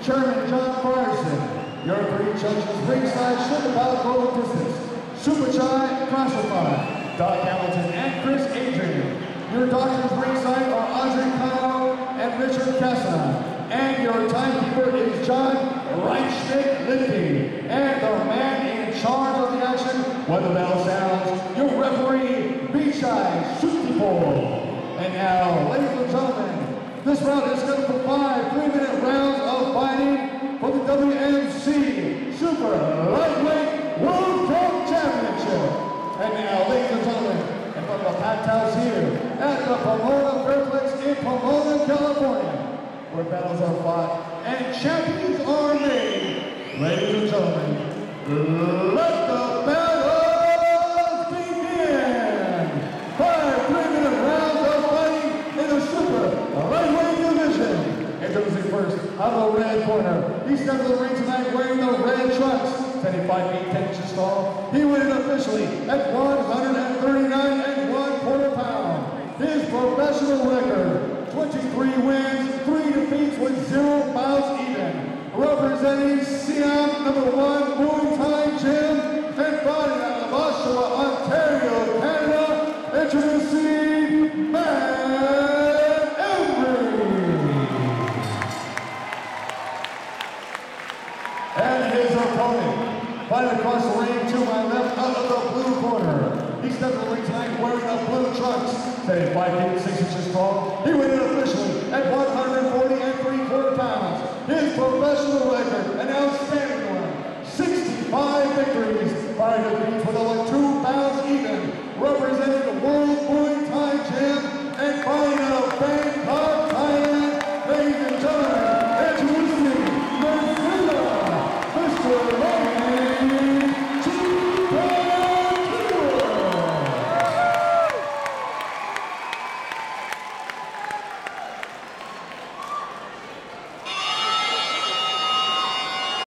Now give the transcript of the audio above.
Chairman John Farson. Your three judges ringside should about go distance. Super Chai Classified, Doc Hamilton and Chris Adrian. Your doctors ringside are Audrey Kyle and Richard Cassana. And your timekeeper is John Reichschmidt Lindy. And the man in charge of the action, when the bell sounds, your referee, Bichai Shutipo. And now, ladies and gentlemen, this round is scheduled for 5 3-minute rounds of fighting for the WMC Super Lightweight World Cup Championship. And now, ladies and gentlemen, and from the packed house here at the Pomona Fairplex in Pomona, California, where battles are fought and champions are made, ladies and gentlemen, let the battles begin! 5 3-minute rounds of fighting in the Super Lightweight Division. Introducing first, out of the red corner, he steps to the ring tonight wearing the red trunks. 75 feet 10 inches tall. He went in officially at 139 1/4 pounds. His professional record, 23 wins, 3 defeats with 0 bouts even. Representing Siam #1 Muay Thai Gym and fighting out of Oshawa, Ontario, Canada, introducing Matt Embry. And his opponent, fighting across the ring to my left, out of the blue corner. He stepped in the ring tonight wearing the blue trunks, saying 5 feet 6 inches tall. He went in officially at 140 3/4 pounds. His professional record, an outstanding one, 65 victories, 5 defeats with only 2 bouts even, representing